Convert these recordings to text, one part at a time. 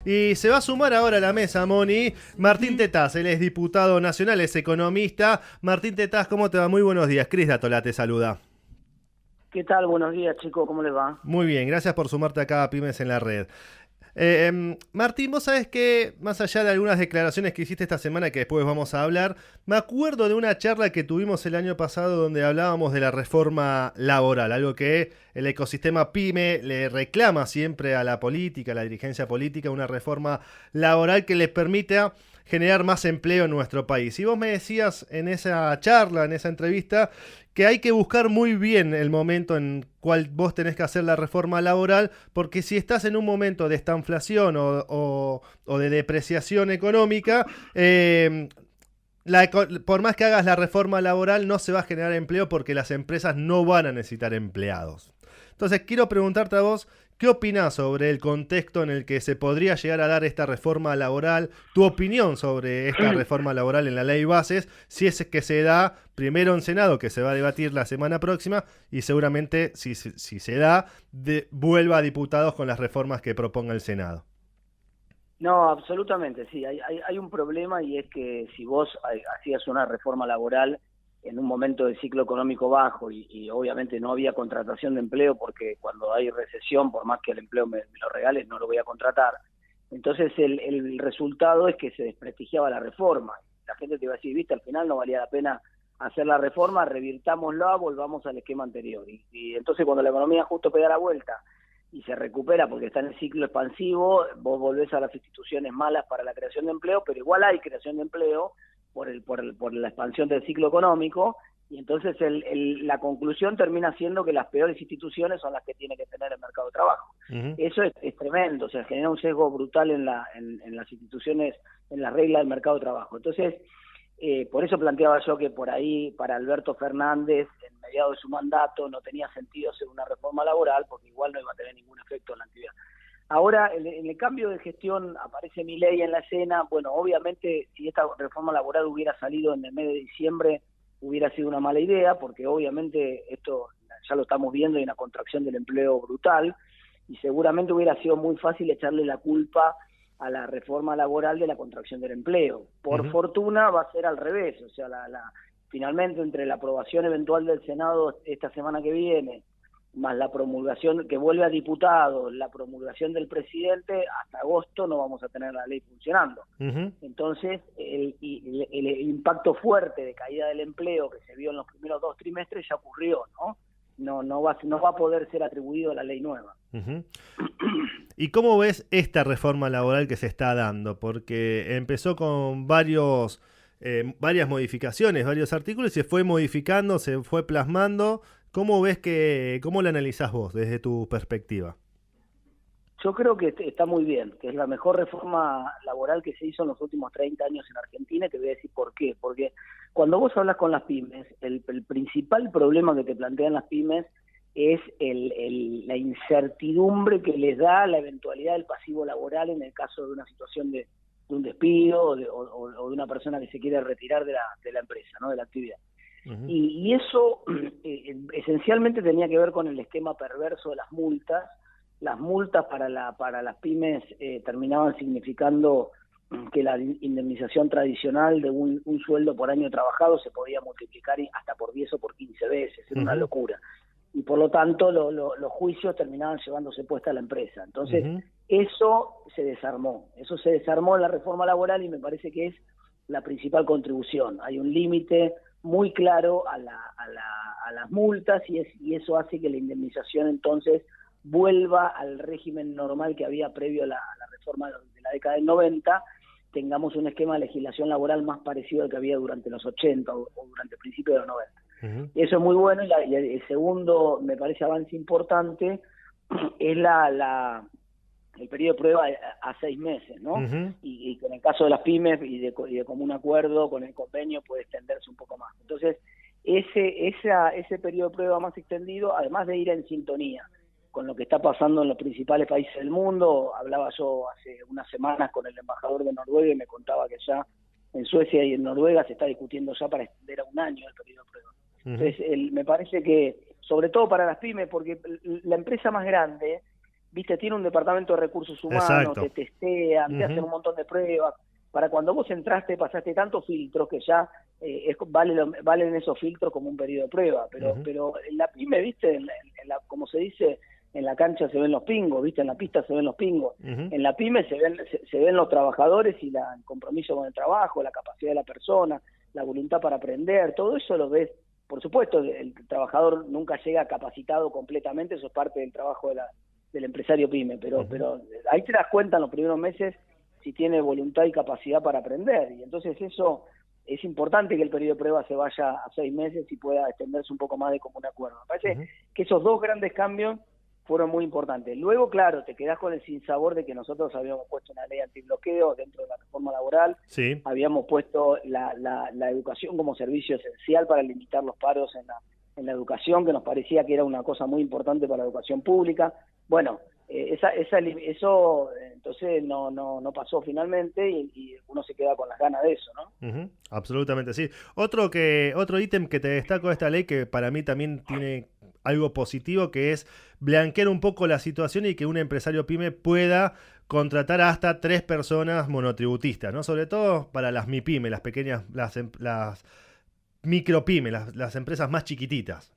Y se va a sumar ahora a la mesa, Moni, Martín Tetaz. Él es diputado nacional, es economista. Martín Tetaz, ¿cómo te va? Muy buenos días. Cris Datola te saluda. ¿Qué tal? Buenos días, chicos. ¿Cómo les va? Muy bien, gracias por sumarte acá a Pymes en la Red. Martín, vos sabés que, más allá de algunas declaraciones que hiciste esta semana, que después vamos a hablar, me acuerdo de una charla que tuvimos el año pasado donde hablábamos de la reforma laboral, algo que el ecosistema PYME le reclama siempre a la política, a la dirigencia política, una reforma laboral que les permita generar más empleo en nuestro país. Y vos me decías en esa charla, en esa entrevista, que hay que buscar muy bien el momento en cual vos tenés que hacer la reforma laboral, porque si estás en un momento de estanflación o de depreciación económica, por más que hagas la reforma laboral no se va a generar empleo porque las empresas no van a necesitar empleados. Entonces quiero preguntarte a vos, ¿qué opinás sobre el contexto en el que se podría llegar a dar esta reforma laboral? Tu opinión sobre esta reforma laboral en la ley bases, si es que se da primero en Senado, que se va a debatir la semana próxima, y seguramente, si se da, vuelva a diputados con las reformas que proponga el Senado. No, absolutamente, sí. Hay un problema y es que si vos hacías una reforma laboral en un momento de ciclo económico bajo y obviamente no había contratación de empleo porque cuando hay recesión, por más que el empleo me lo regales, no lo voy a contratar. Entonces el resultado es que se desprestigiaba la reforma. La gente te iba a decir, viste, al final no valía la pena hacer la reforma, revirtámosla, volvamos al esquema anterior. Y entonces cuando la economía justo pega la vuelta y se recupera porque está en el ciclo expansivo, vos volvés a las instituciones malas para la creación de empleo, pero igual hay creación de empleo por la expansión del ciclo económico, y entonces la conclusión termina siendo que las peores instituciones son las que tiene que tener el mercado de trabajo. Uh-huh. Eso es tremendo, o sea, genera un sesgo brutal en las instituciones, en las reglas del mercado de trabajo. Entonces, por eso planteaba yo que por ahí, para Alberto Fernández, en mediados de su mandato, no tenía sentido hacer una reforma laboral, porque igual no iba a tener ningún efecto en la actividad. Ahora, en el cambio de gestión aparece Milei en la escena. Bueno, obviamente, si esta reforma laboral hubiera salido en el mes de diciembre, hubiera sido una mala idea, porque obviamente esto ya lo estamos viendo, hay una contracción del empleo brutal, y seguramente hubiera sido muy fácil echarle la culpa a la reforma laboral de la contracción del empleo. Por fortuna va a ser al revés, o sea, finalmente entre la aprobación eventual del Senado esta semana que viene, más la promulgación que vuelve a diputados, la promulgación del presidente, hasta agosto no vamos a tener la ley funcionando. Uh-huh. Entonces, el impacto fuerte de caída del empleo que se vio en los primeros 2 trimestres ya ocurrió, ¿no? No va a poder ser atribuido a la ley nueva. Uh-huh. ¿Y cómo ves esta reforma laboral que se está dando? Porque empezó con varias modificaciones, varios artículos, y se fue modificando, se fue plasmando. ¿Cómo cómo la analizás vos desde tu perspectiva? Yo creo que está muy bien, que es la mejor reforma laboral que se hizo en los últimos 30 años en Argentina, y te voy a decir por qué. Porque cuando vos hablas con las pymes, el principal problema que te plantean las pymes es la incertidumbre que les da la eventualidad del pasivo laboral en el caso de una situación de un despido o de una persona que se quiere retirar de la empresa, ¿no? De la actividad. Uh-huh. Y eso esencialmente tenía que ver con el esquema perverso de las multas. Las multas para las pymes terminaban significando que la indemnización tradicional de un sueldo por año trabajado se podía multiplicar hasta por 10 o por 15 veces, era una locura. Y por lo tanto los juicios terminaban llevándose puesta a la empresa. Entonces, eso se desarmó en la reforma laboral, y me parece que es la principal contribución. Hay un límite muy claro a las multas, y eso hace que la indemnización entonces vuelva al régimen normal que había previo a la reforma de la década del 90, tengamos un esquema de legislación laboral más parecido al que había durante los 80 o durante el principio de los 90. Uh-huh. Eso es muy bueno, y el segundo, me parece, avance importante es el periodo de prueba a 6 meses, ¿no? Uh-huh. Y en el caso de las pymes y de común acuerdo con el convenio puede extenderse un poco más. Entonces, ese periodo de prueba más extendido, además de ir en sintonía con lo que está pasando en los principales países del mundo. Hablaba yo hace unas semanas con el embajador de Noruega y me contaba que ya en Suecia y en Noruega se está discutiendo ya para extender a 1 año el periodo de prueba. Entonces, me parece que, sobre todo para las pymes, porque la empresa más grande viste, tiene un departamento de recursos humanos, Exacto. te testean, te hacen un montón de pruebas. Para cuando vos entraste, pasaste tantos filtros que ya valen esos filtros como un periodo de prueba. Pero en la pyme, viste, como se dice, en la cancha se ven los pingos, viste, en la pista se ven los pingos. En la pyme se ven los trabajadores y el compromiso con el trabajo, la capacidad de la persona, la voluntad para aprender, todo eso lo ves. Por supuesto, el trabajador nunca llega capacitado completamente, eso es parte del trabajo del empresario pyme, pero ahí te das cuenta en los primeros meses si tiene voluntad y capacidad para aprender, y entonces eso es importante, que el periodo de prueba se vaya a 6 meses y pueda extenderse un poco más de común acuerdo. Me parece que esos dos grandes cambios fueron muy importantes. Luego, claro, te quedás con el sinsabor de que nosotros habíamos puesto una ley antibloqueo dentro de la reforma laboral, Sí. habíamos puesto la educación como servicio esencial para limitar los paros en la educación, que nos parecía que era una cosa muy importante para la educación pública. Bueno, eso entonces no pasó finalmente, y uno se queda con las ganas de eso, ¿no? Absolutamente, sí. Otro ítem que te destaco de esta ley, que para mí también tiene algo positivo, que es blanquear un poco la situación y que un empresario pyme pueda contratar hasta 3 personas monotributistas, ¿no? Sobre todo para las MIPYME, las pequeñas, las micropyme, las empresas más chiquititas.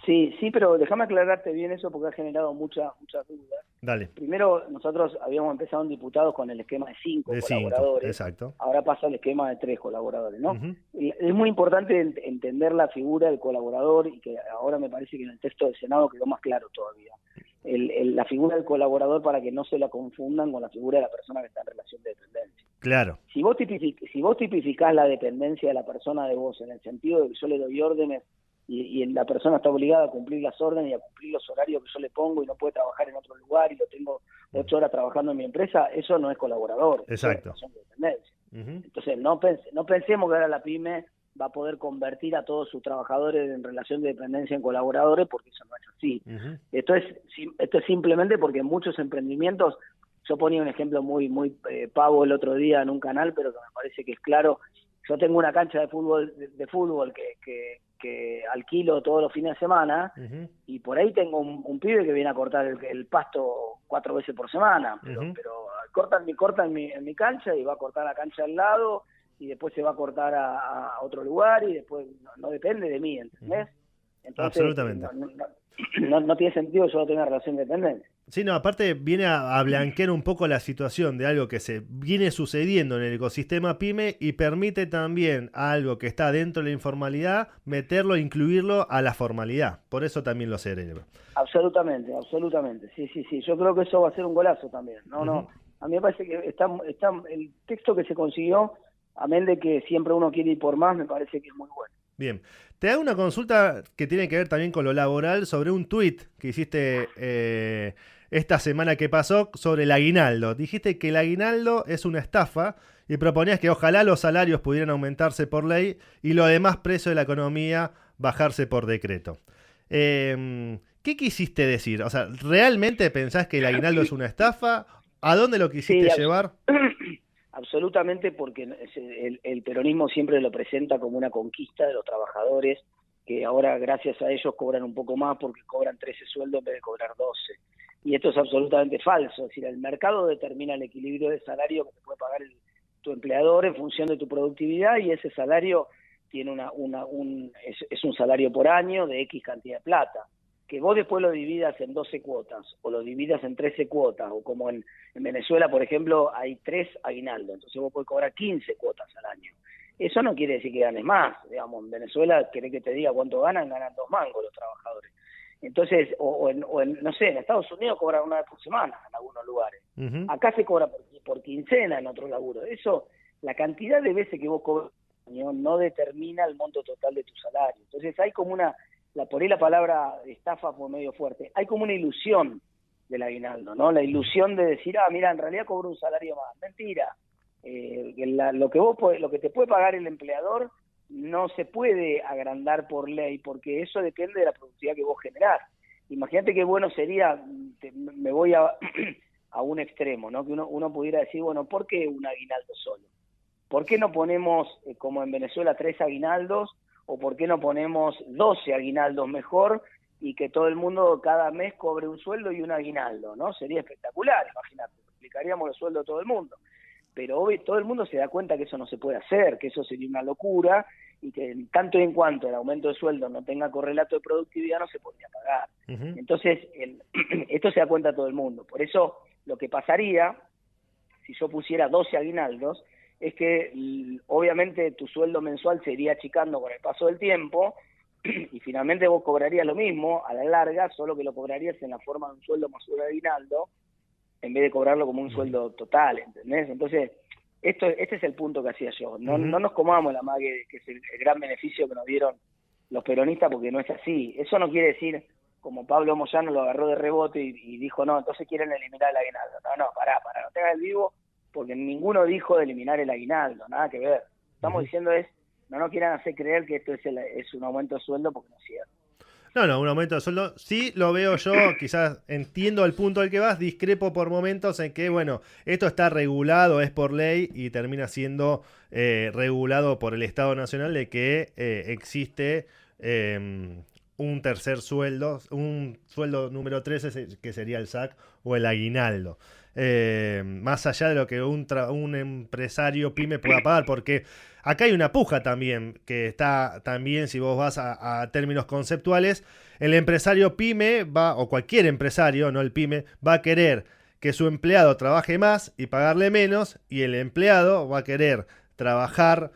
Sí, pero déjame aclararte bien eso, porque ha generado muchas dudas. Dale. Primero, nosotros habíamos empezado en diputados con el esquema de 5 colaboradores. Exacto. Ahora pasa al esquema de 3 colaboradores, ¿no? Es muy importante entender la figura del colaborador, y que ahora me parece que en el texto del Senado quedó más claro todavía. La figura del colaborador, para que no se la confundan con la figura de la persona que está en relación de dependencia. Claro. Si vos tipificás la dependencia de la persona de vos en el sentido de que yo le doy órdenes y la persona está obligada a cumplir las órdenes y a cumplir los horarios que yo le pongo, y no puede trabajar en otro lugar, y lo tengo 8 horas trabajando en mi empresa, eso no es colaborador. Exacto. Eso es dependencia. Entonces, no pensemos que ahora la pyme va a poder convertir a todos sus trabajadores en relación de dependencia en colaboradores, porque eso no es así. Esto es simplemente porque muchos emprendimientos, yo ponía un ejemplo muy pavo el otro día en un canal, pero que me parece que es claro. Yo tengo una cancha de fútbol que alquilo todos los fines de semana, y por ahí tengo un pibe que viene a cortar el pasto 4 veces por semana, pero corta en mi cancha, y va a cortar la cancha al lado, y después se va a cortar a otro lugar, y después no depende de mí, ¿entendés? Entonces, absolutamente. No tiene sentido que yo no tenga relación de dependencia. Sí, no, aparte viene a blanquear un poco la situación de algo que se viene sucediendo en el ecosistema pyme, y permite también a algo que está dentro de la informalidad meterlo, incluirlo a la formalidad. Por eso también lo celebro. Absolutamente. Sí. Yo creo que eso va a ser un golazo también. No. A mí me parece que está el texto que se consiguió, amén de que siempre uno quiere ir por más, me parece que es muy bueno. Bien, te hago una consulta que tiene que ver también con lo laboral, sobre un tuit que hiciste esta semana que pasó sobre el aguinaldo. Dijiste que el aguinaldo es una estafa y proponías que ojalá los salarios pudieran aumentarse por ley y los demás precios de la economía bajarse por decreto. ¿Qué quisiste decir? O sea, ¿realmente pensás que el aguinaldo es una estafa? ¿A dónde lo quisiste llevar? Absolutamente, porque el peronismo siempre lo presenta como una conquista de los trabajadores, que ahora gracias a ellos cobran un poco más porque cobran 13 sueldos en vez de cobrar 12. Y esto es absolutamente falso. Es decir, el mercado determina el equilibrio de salario que te puede pagar tu empleador en función de tu productividad, y ese salario tiene es un salario por año de X cantidad de plata. Que vos después lo dividas en 12 cuotas, o lo dividas en 13 cuotas, o como en Venezuela, por ejemplo, hay 3 aguinaldos, entonces vos podés cobrar 15 cuotas al año. Eso no quiere decir que ganes más, digamos. En Venezuela, ¿querés que te diga cuánto ganan? Ganan 2 mangos los trabajadores. Entonces, no sé, en Estados Unidos cobran una vez por semana en algunos lugares. Acá se cobra por quincena en otro laburo. Eso, la cantidad de veces que vos cobras no determina el monto total de tu salario. Entonces hay como por ahí la palabra estafa fue medio fuerte, hay como una ilusión del aguinaldo, ¿no? La ilusión de decir, mira, en realidad cobro un salario más. Mentira. Lo que te puede pagar el empleador no se puede agrandar por ley, porque eso depende de la productividad que vos generás. Imagínate qué bueno sería, me voy a un extremo, ¿no? Que uno pudiera decir, bueno, ¿por qué un aguinaldo solo? ¿Por qué no ponemos, como en Venezuela, 3 aguinaldos? ¿O por qué no ponemos 12 aguinaldos mejor? y que todo el mundo cada mes cobre un sueldo y un aguinaldo, ¿no? Sería espectacular, imagínate, explicaríamos los sueldos a todo el mundo. Pero hoy todo el mundo se da cuenta que eso no se puede hacer, que eso sería una locura y que en tanto y en cuanto el aumento de sueldo no tenga correlato de productividad no se podría pagar. Entonces, esto se da cuenta todo el mundo. Por eso lo que pasaría, si yo pusiera 12 aguinaldos, es que obviamente tu sueldo mensual se iría achicando con el paso del tiempo y finalmente vos cobrarías lo mismo a la larga, solo que lo cobrarías en la forma de un sueldo más un aguinaldo, en vez de cobrarlo como un sueldo total, ¿entendés? Entonces, este es el punto que hacía yo. No nos comamos la mague, que es el gran beneficio que nos dieron los peronistas, porque no es así. Eso no quiere decir, como Pablo Moyano lo agarró de rebote y dijo, no, entonces quieren eliminar el aguinaldo. No, pará, no tengas el vivo, porque ninguno dijo de eliminar el aguinaldo, nada que ver. Estamos diciendo no quieran hacer creer que esto es un aumento de sueldo, porque no es cierto. No, un aumento de sueldo sí lo veo yo, quizás entiendo el punto al que vas, discrepo por momentos en que, bueno, esto está regulado, es por ley y termina siendo regulado por el Estado Nacional de que existe un tercer sueldo, un sueldo número 13 que sería el SAC o el aguinaldo. Más allá de lo que un empresario pyme pueda pagar, porque acá hay una puja también, que está también, si vos vas a términos conceptuales, el empresario pyme o cualquier empresario, no el pyme, va a querer que su empleado trabaje más y pagarle menos, y el empleado va a querer trabajar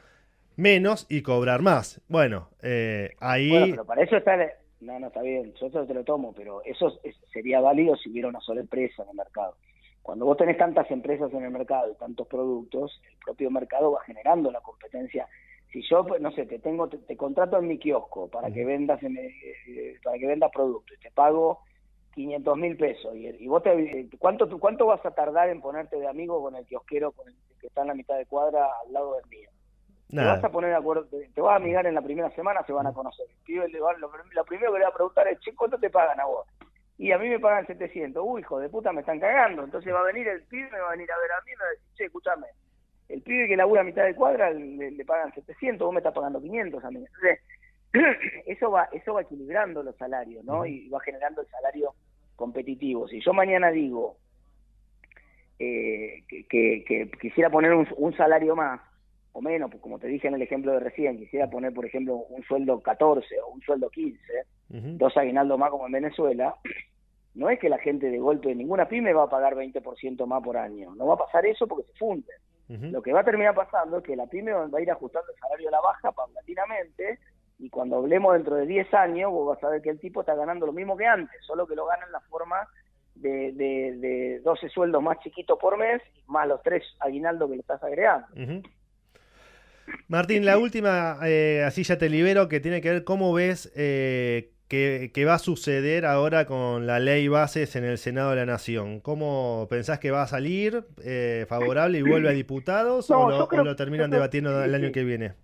menos y cobrar más. Bueno, ahí... Bueno, pero para eso está... No, está bien, yo te lo tomo, pero eso sería válido si hubiera una sola empresa en el mercado. Cuando vos tenés tantas empresas en el mercado y tantos productos, el propio mercado va generando la competencia. Si yo, no sé, te contrato en mi kiosco para que vendas productos y te pago 500.000 pesos y vos ¿cuánto vas a tardar en ponerte de amigo con el kiosquero con el que está en la mitad de cuadra al lado del mío? Nada. Te vas a poner de acuerdo, te vas a amigar en la primera semana, se van a conocer. El pibe lo primero que le va a preguntar es, che, ¿cuánto te pagan a vos? Y a mí me pagan 700. Uy, hijo de puta, me están cagando. Entonces va a venir el pibe, me va a venir a ver a mí y me va a decir, che, escúchame, el pibe que labura a mitad de cuadra le pagan 700, vos me estás pagando 500 a mí. Entonces, eso va equilibrando los salarios, ¿no? Y va generando el salario competitivo. Si yo mañana digo que quisiera poner un salario más, o menos, pues como te dije en el ejemplo de recién, quisiera poner, por ejemplo, un sueldo 14 o un sueldo 15, 2 aguinaldos más como en Venezuela, no es que la gente de golpe, ninguna pyme va a pagar 20% más por año. No va a pasar eso porque se funde. Lo que va a terminar pasando es que la pyme va a ir ajustando el salario a la baja paulatinamente, y cuando hablemos dentro de 10 años, vos vas a ver que el tipo está ganando lo mismo que antes, solo que lo gana en la forma de 12 sueldos más chiquitos por mes, más los 3 aguinaldos que le estás agregando. Martín, la última, así ya te libero, que tiene que ver cómo ves que va a suceder ahora con la ley bases en el Senado de la Nación. ¿Cómo pensás que va a salir favorable y vuelve a diputados o lo terminan debatiendo el año que viene?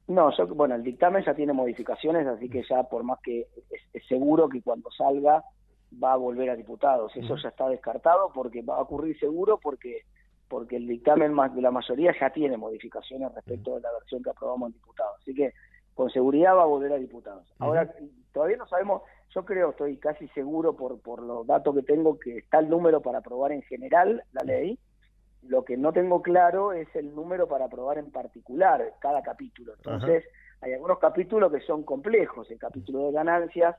No, el dictamen ya tiene modificaciones, así que ya por más que es seguro que cuando salga va a volver a diputados. Eso ya está descartado porque va a ocurrir seguro porque el dictamen de la mayoría ya tiene modificaciones respecto de la versión que aprobamos en diputados. Así que con seguridad va a volver a diputados. Ahora, todavía no sabemos, yo creo, estoy casi seguro por los datos que tengo, que está el número para aprobar en general la ley. Lo que no tengo claro es el número para aprobar en particular cada capítulo. Entonces, hay algunos capítulos que son complejos. El capítulo de ganancias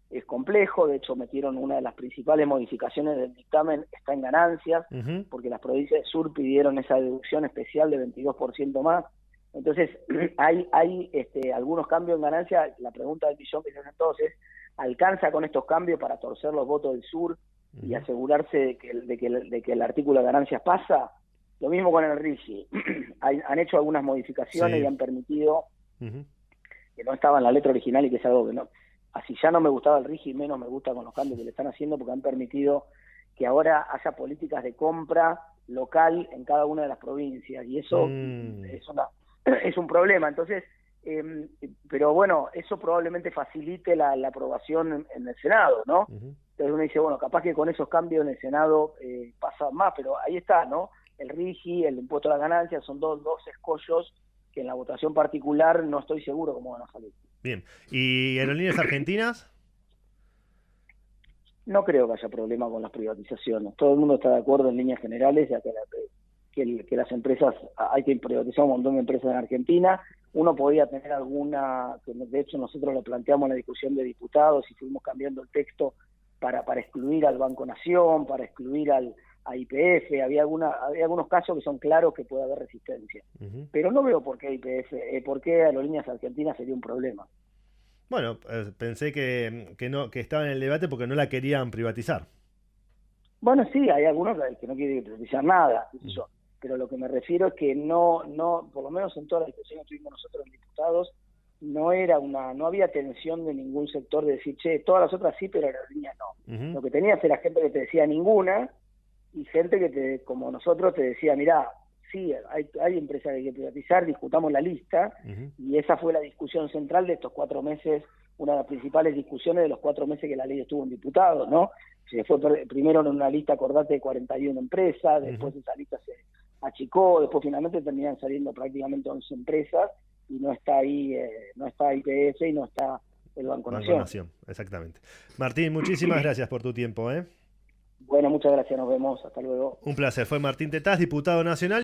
es complejo, de hecho metieron una de las principales modificaciones del dictamen, está en ganancias, porque las provincias del sur pidieron esa deducción especial de 22% más. Entonces, hay algunos cambios en ganancias. La pregunta del millón que se hace entonces, ¿alcanza con estos cambios para torcer los votos del sur y asegurarse de que el artículo de ganancias pasa? Lo mismo con el RIGI. Han hecho algunas modificaciones y han permitido que no estaba en la letra original y que es algo que no... Así ya no me gustaba el RIGI, menos me gusta con los cambios que le están haciendo, porque han permitido que ahora haya políticas de compra local en cada una de las provincias, y eso es un problema. Entonces, pero bueno, eso probablemente facilite la aprobación en el Senado, ¿no? Entonces uno dice, bueno, capaz que con esos cambios en el Senado pasa más, pero ahí está, ¿no? El RIGI, el impuesto a la ganancia, son dos escollos que en la votación particular no estoy seguro cómo van a salir. Bien. ¿Y aerolíneas argentinas? No creo que haya problema con las privatizaciones. Todo el mundo está de acuerdo en líneas generales, ya que las empresas, hay que privatizar un montón de empresas en Argentina. Uno podía tener alguna, que de hecho nosotros lo planteamos en la discusión de diputados y fuimos cambiando el texto para excluir al Banco Nación, para excluir a YPF. Había algunos casos que son claros que puede haber resistencia. Pero no veo por qué YPF, por qué Aerolíneas Argentinas sería un problema. Bueno, pensé que estaba en el debate porque no la querían privatizar. Bueno, sí, hay algunos que no quieren privatizar nada, qué sé yo. Pero lo que me refiero es que no, por lo menos en toda la discusión que tuvimos nosotros en diputados, no había tensión de ningún sector de decir, che, todas las otras sí, pero Aerolíneas no. Lo que tenías era gente que te decía ninguna, y gente que como nosotros te decía, mirá, sí, hay empresas que hay que privatizar, discutamos la lista, y esa fue la discusión central de estos 4 meses, una de las principales discusiones de los 4 meses que la ley estuvo en diputados, ¿no? Se fue primero en una lista, acordate, de 41 empresas, después esa lista se achicó, después finalmente terminan saliendo prácticamente 11 empresas, y no está ahí, no está IPF y no está el Banco Nación. Exactamente. Martín, muchísimas gracias por tu tiempo, ¿eh? Bueno, muchas gracias, nos vemos, hasta luego. Un placer, fue Martín Tetaz, diputado nacional.